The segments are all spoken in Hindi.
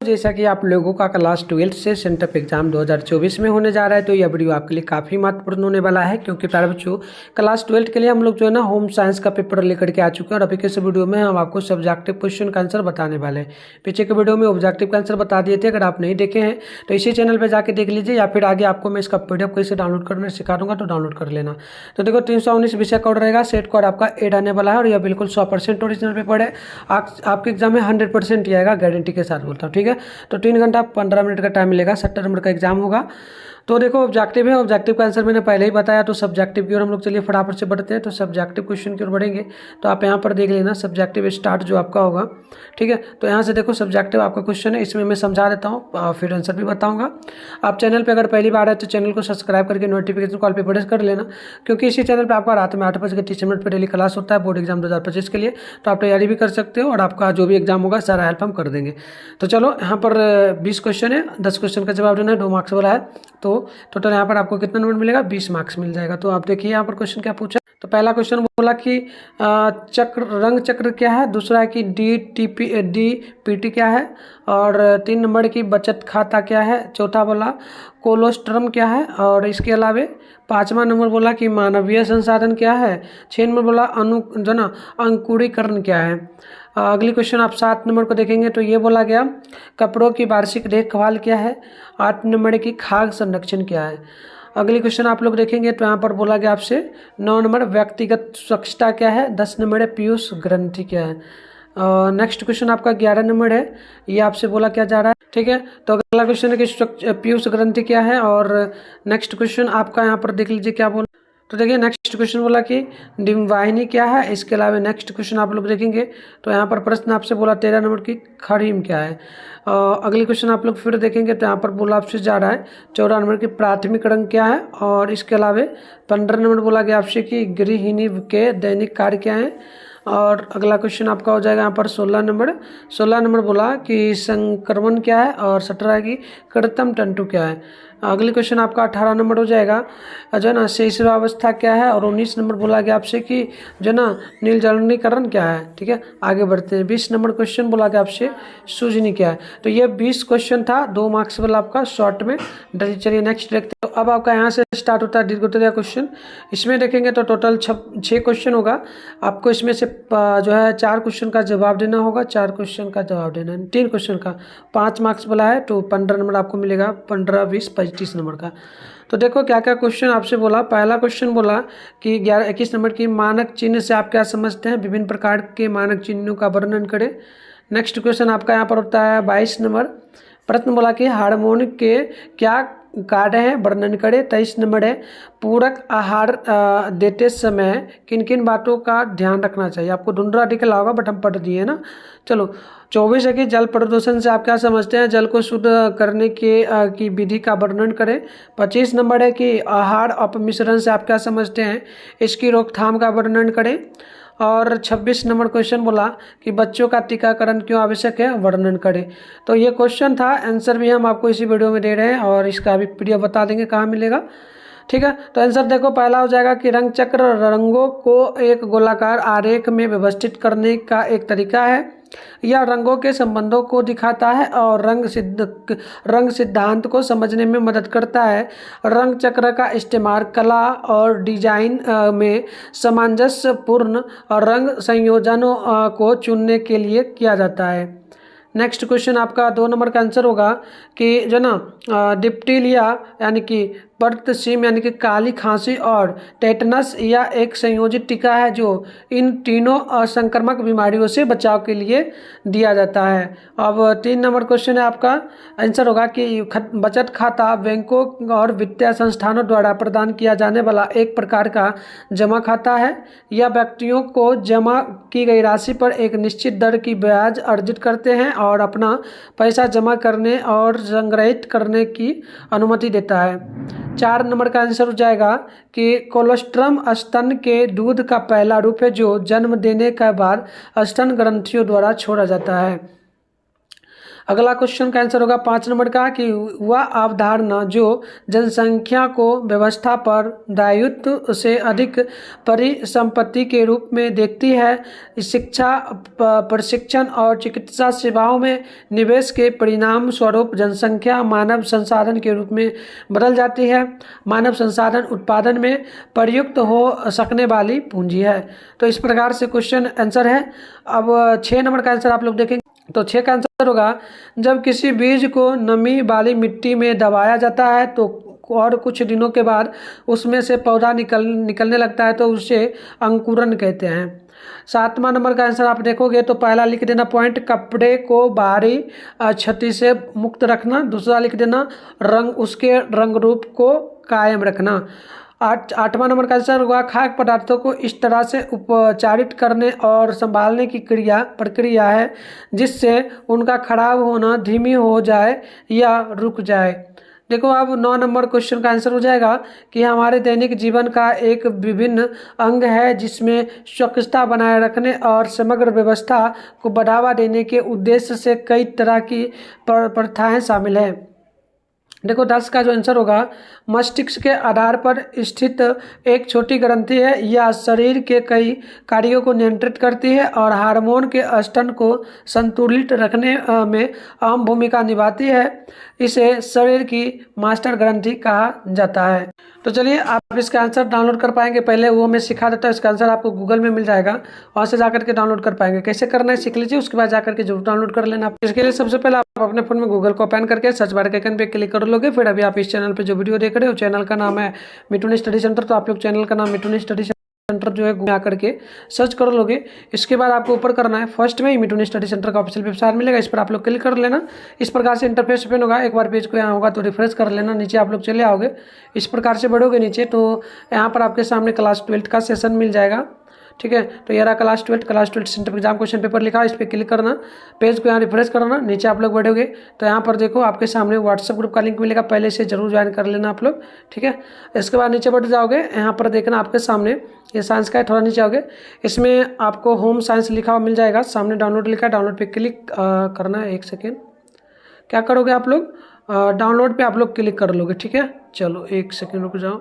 जैसा कि आप लोगों का क्लास 12 से सेंटअप एग्जाम 2024 में होने जा रहा है, तो यह वीडियो आपके लिए काफ़ी महत्वपूर्ण होने वाला है, क्योंकि प्यारे बच्चों क्लास 12 के लिए हम लोग जो है ना होम साइंस का पेपर लेकर के आ चुके हैं। और अभी के इस वीडियो में हम आपको सब्जेक्टिव क्वेश्चन का आंसर बताने वाले हैं। पीछे के वीडियो में ऑब्जेक्टिव का आंसर बता दिए थे, अगर आप नहीं देखे हैं तो इसी चैनल पर जाकर देख लीजिए, या फिर आगे आपको मैं इसका PDF कैसे डाउनलोड करना सिखा दूंगा, तो डाउनलोड कर लेना। तो देखो 319 विषय कोड रहेगा, सेट कोड आपका 8 आने वाला है, और यह बिल्कुल 100% ओरिजिनल पेपर है। आपके एग्जाम में 100% ही आएगा, गारंटी के साथ बोलता हूँ, ठीक है। तो 3 घंटा 15 मिनट का टाइम मिलेगा, 70 नंबर का एग्जाम होगा। तो देखो ऑब्जेक्टिव है, ऑब्जेक्टिव का आंसर मैंने पहले ही बताया, तो सब्जेक्टिव की ओर हम लोग चलिए फटाफट से बढ़ते हैं। तो सब्जेक्टिव क्वेश्चन की ओर बढ़ेंगे, तो आप यहाँ पर देख लेना सब्जेक्टिव स्टार्ट जो आपका होगा, ठीक है। तो यहाँ से देखो सब्जेक्टिव आपका क्वेश्चन है, इसमें मैं समझा देता हूँ फिर आंसर भी बताऊँगा। आप चैनल पर अगर पहली बार है तो चैनल को सब्सक्राइब करके नोटिफिकेशन कॉल पर प्रेस कर लेना, क्योंकि इसी चैनल पर आपका रात में 8:30 पर डेली क्लास होता है बोर्ड एग्जाम 2025 के लिए। तो आप तैयारी भी कर सकते हो, और आपका जो भी एग्जाम होगा सारा हेल्प हम कर देंगे। तो चलो यहाँ पर 20 क्वेश्चन है, 10 क्वेश्चन का जवाब देना है, 2 मार्क्स वाला है। तो टोटल यहाँ पर आपको कितना नंबर मिलेगा, 20 मार्क्स मिल जाएगा। तो आप देखिए यहाँ पर क्वेश्चन क्या पूछा। तो पहला क्वेश्चन बोला कि रंग चक्र क्या है, दूसरा है कि DPT क्या है, और 3 नंबर की बचत खाता क्या है, चौथा बोला कोलोस्ट्रम क्या है, और इसके अलावे 5वां नंबर बोला कि मानवीय संसाधन क्या है, 6 नंबर बोला अंकुरीकरण क्या है। अगली क्वेश्चन आप 7 नंबर को देखेंगे, तो ये बोला गया कपड़ों की वार्षिक देखभाल क्या है, 8 नंबर की खाद्य संरक्षण क्या है। अगली क्वेश्चन आप लोग देखेंगे, तो यहाँ पर बोला गया आपसे 9 नंबर व्यक्तिगत स्वच्छता क्या है, 10 नंबर है पीयूष ग्रंथि क्या है। नेक्स्ट क्वेश्चन आपका 11 नंबर है, ये आपसे बोला क्या जा रहा है, ठीक है। तो अगला क्वेश्चन है कि पीयूष ग्रंथि क्या है, और नेक्स्ट क्वेश्चन आपका यहाँ पर देख लीजिए क्या बोला। तो देखिए नेक्स्ट क्वेश्चन बोला कि डिम्बवाहिनी क्या है। इसके अलावा नेक्स्ट क्वेश्चन आप लोग देखेंगे, तो यहाँ पर प्रश्न आपसे बोला 13 नंबर की खड़ीम क्या है। अगली क्वेश्चन आप लोग फिर देखेंगे, तो यहाँ पर बोला आपसे जा रहा है 14 नंबर की प्राथमिक रंग क्या है, और इसके अलावा 15 नंबर बोला गया आपसे कि गृहिणी के दैनिक कार्य क्या है। और अगला क्वेश्चन आपका हो जाएगा यहाँ पर 16 नंबर बोला कि संक्रमण क्या है, और 17 की कृत्रिम तंतु क्या है। अगली क्वेश्चन आपका 18 नंबर हो जाएगा जो है ना शैशवावस्था क्या है, और 19 नंबर बोला गया आपसे कि जो है ना नीलजलीकरण क्या है, ठीक है। आगे बढ़ते हैं, 20 नंबर क्वेश्चन बोला गया आपसे सूजनी क्या है। तो ये 20 क्वेश्चन था, 2 मार्क्स वाला आपका शॉर्ट में। चलिए नेक्स्ट देखते हैं। तो अब आपका यहाँ से स्टार्ट होता है दीर्घोत्तरीय क्वेश्चन। इसमें देखेंगे तो टोटल 6 क्वेश्चन होगा। आपको इसमें से जो है 4 क्वेश्चन का जवाब देना होगा, 4 क्वेश्चन का जवाब देना है, 3 क्वेश्चन का 5 मार्क्स वाला है, तो 15 नंबर आपको मिलेगा, 15, 20, 25 नंबर का। तो देखो क्या क्या क्वेश्चन आपसे बोला। पहला क्वेश्चन बोला कि 21 नंबर की मानक चिन्ह से आप क्या समझते हैं, विभिन्न प्रकार के मानक चिन्हों का वर्णन करें। नेक्स्ट क्वेश्चन आपका यहाँ पर होता है 22 नंबर, प्रश्न बोला कि हार्मोन के क्या कार्य है, वर्णन करें। 23 नंबर है पूरक आहार देते समय किन किन बातों का ध्यान रखना चाहिए। आपको ढूंढना निकला होगा, बट हम पढ़ दिए ना। चलो 24 है कि जल प्रदूषण से आप क्या समझते हैं, जल को शुद्ध करने की विधि का वर्णन करें। 25 नंबर है कि आहार अपमिश्रण से आप क्या समझते हैं, इसकी रोकथाम का वर्णन करें। और 26 नंबर क्वेश्चन बोला कि बच्चों का टीकाकरण क्यों आवश्यक है, वर्णन करें। तो ये क्वेश्चन था, आंसर भी हम आपको इसी वीडियो में दे रहे हैं, और इसका भी PDF बता देंगे कहाँ मिलेगा, ठीक है। तो आंसर देखो पहला हो जाएगा कि रंग चक्र रंगों को एक गोलाकार आरेख में व्यवस्थित करने का एक तरीका है। यह रंगों के संबंधों को दिखाता है और रंग सिद्धांत को समझने में मदद करता है। रंग चक्र का इस्तेमाल कला और डिजाइन में सामंजस्यपूर्ण रंग संयोजनों को चुनने के लिए किया जाता है। नेक्स्ट क्वेश्चन आपका 2 नंबर का आंसर होगा कि जो ना डिप्टीलिया यानी कि बर्तसीम यानी कि काली खांसी और टेटनस या एक संयोजित टीका है जो इन तीनों असंक्रामक बीमारियों से बचाव के लिए दिया जाता है। अब 3 नंबर क्वेश्चन है आपका आंसर होगा कि बचत खाता बैंकों और वित्तीय संस्थानों द्वारा प्रदान किया जाने वाला एक प्रकार का जमा खाता है। यह व्यक्तियों को जमा की गई राशि पर एक निश्चित दर की ब्याज अर्जित करते हैं और अपना पैसा जमा करने और संग्रहित करने की अनुमति देता है। 4 नंबर का आंसर हो जाएगा कि कोलोस्ट्रम स्तन के दूध का पहला रूप है जो जन्म देने के बाद स्तन ग्रंथियों द्वारा छोड़ा जाता है। अगला क्वेश्चन का आंसर होगा 5 नंबर का कि वह अवधारणा जो जनसंख्या को व्यवस्था पर दायित्व से अधिक परिसंपत्ति के रूप में देखती है, शिक्षा, प्रशिक्षण और चिकित्सा सेवाओं में निवेश के परिणाम स्वरूप जनसंख्या मानव संसाधन के रूप में बदल जाती है, मानव संसाधन उत्पादन में प्रयुक्त हो सकने वाली पूंजी है। तो इस प्रकार से क्वेश्चन आंसर है। अब 6 नंबर का आंसर आप लोग देखेंगे तो 6 का आंसर होगा जब किसी बीज को नमी वाली मिट्टी में दबाया जाता है तो और कुछ दिनों के बाद उसमें से पौधा निकलने लगता है तो उसे अंकुरन कहते हैं। 7वां नंबर का आंसर आप देखोगे तो पहला लिख देना पॉइंट कपड़े को बाहरी क्षति से मुक्त रखना, दूसरा लिख देना उसके रंग रूप को कायम रखना। 8वां नंबर का आंसर होगा खाद्य पदार्थों को इस तरह से उपचारित करने और संभालने की प्रक्रिया है जिससे उनका खराब होना धीमी हो जाए या रुक जाए। देखो अब 9 नंबर क्वेश्चन का आंसर हो जाएगा कि हमारे दैनिक जीवन का एक विभिन्न अंग है जिसमें स्वच्छता बनाए रखने और समग्र व्यवस्था को बढ़ावा देने के उद्देश्य से कई तरह की प्रथाएं शामिल हैं। देखो 10 का जो आंसर होगा मस्तिष्क के आधार पर स्थित एक छोटी ग्रंथि है, यह शरीर के कई कार्यों को नियंत्रित करती है और हार्मोन के स्तर को संतुलित रखने में अहम भूमिका निभाती है। इसे शरीर की मास्टर ग्रंथि कहा जाता है। तो चलिए आप इसका आंसर डाउनलोड कर पाएंगे, पहले वो मैं सिखा देता हूँ। इसका आंसर आपको गूगल में मिल जाएगा, वहाँ से जाकर के डाउनलोड कर पाएंगे। कैसे करना है सीख लीजिए, उसके बाद जाकर के जरूर डाउनलोड कर लेना। इसके लिए सबसे पहले आप अपने फोन में गूगल को ओपन करके सर्च बार के आइकन पे क्लिक कर लोगे। फिर अभी आप इस चैनल पे जो वीडियो देख रहे हो चैनल का नाम है मिठुन स्टडी सेंटर, तो आप लोग चैनल का नाम मिठुन स्टडी सेंटर जो है घुमा करके सर्च कर लोगे। इसके बाद आपको ऊपर करना है, फर्स्ट में ही मिठुन स्टडी सेंटर का ऑफिशियल वेबसाइट मिलेगा, इस पर आप लोग क्लिक कर लेना। इस प्रकार से इंटरफेस ओपन होगा। एक बार पेज को यहाँ होगा तो रिफ्रेश कर लेना, नीचे आप लोग चले आओगे। इस प्रकार से बढ़ोगे नीचे तो यहाँ पर आपके सामने क्लास 12 का सेशन मिल जाएगा। ठीक है, तो ये रहा class 12 centre exam question paper लिखा है, इस पर क्लिक करना, पेज को यहाँ रिफ्रेश करना, नीचे आप लोग बढ़ोगे तो यहाँ पर देखो आपके सामने व्हाट्सएप ग्रुप का लिंक मिलेगा, पहले से जरूर ज्वाइन कर लेना आप लोग। ठीक है, इसके बाद नीचे बढ़ जाओगे, यहाँ पर देखना आपके सामने ये साइंस का है, थोड़ा नीचे आओगे, इसमें आपको होम साइंस लिखा हुआ मिल जाएगा, सामने डाउनलोड लिखा है, डाउनलोड पे क्लिक करना है। 1 सेकेंड, क्या करोगे आप लोग डाउनलोड पे आप लोग क्लिक कर लोगे। ठीक है, चलो 1 सेकेंड रुक जाओ।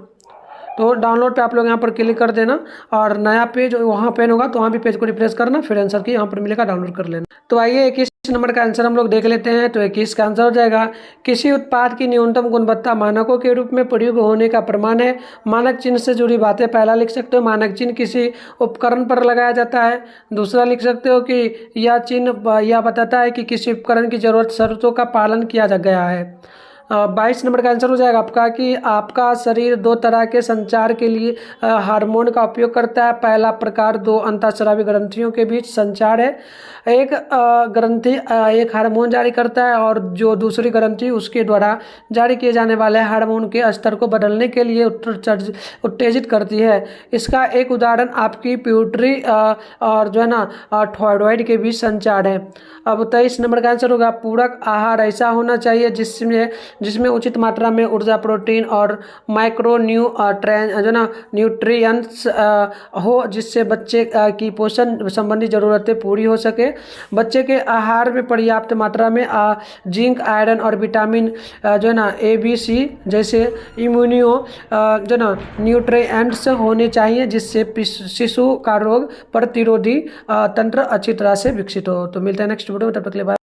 तो डाउनलोड पे आप लोग यहाँ पर क्लिक कर देना और नया पेज वहाँ पेन होगा तो वहाँ भी पेज को रिफ्रेश करना, फिर आंसर की यहाँ पर मिलेगा, डाउनलोड कर लेना। तो आइए 21 नंबर का आंसर हम लोग देख लेते हैं। तो 21 का आंसर हो जाएगा किसी उत्पाद की न्यूनतम गुणवत्ता मानकों के रूप में प्रयोग होने का प्रमाण है। मानक चिन्ह से जुड़ी बातें पहला लिख सकते हो, मानक चिन्ह किसी उपकरण पर लगाया जाता है। दूसरा लिख सकते हो कि यह चिन्ह यह बताता है कि किसी उपकरण की जरूरत शर्तों का पालन किया गया है। 22 नंबर का आंसर हो जाएगा आपका कि आपका शरीर 2 तरह के संचार के लिए हार्मोन का उपयोग करता है। पहला प्रकार 2 अंतःस्रावी ग्रंथियों के बीच संचार है। एक ग्रंथि एक हार्मोन जारी करता है और जो दूसरी ग्रंथि उसके द्वारा जारी किए जाने वाले हार्मोन के स्तर को बदलने के लिए उत्तेजित करती है। इसका एक उदाहरण आपकी प्यूटरी और जो है ना थायराइड के बीच संचार है। अब 23 नंबर का आंसर होगा पूरक आहार ऐसा होना चाहिए जिसमें उचित मात्रा में ऊर्जा, प्रोटीन और माइक्रो न्यूट्रिएंट्स हो, जिससे बच्चे की पोषण संबंधी ज़रूरतें पूरी हो सके। बच्चे के आहार में पर्याप्त मात्रा में जिंक, आयरन और विटामिन जो है ना ABC जैसे इम्यूनियो जो ना न्यूट्रिएंट्स होने चाहिए, जिससे शिशु का रोग प्रतिरोधी तंत्र अच्छी तरह से विकसित हो। तो मिलते हैं नेक्स्ट वीडियो में, तब तक के लिए बाय।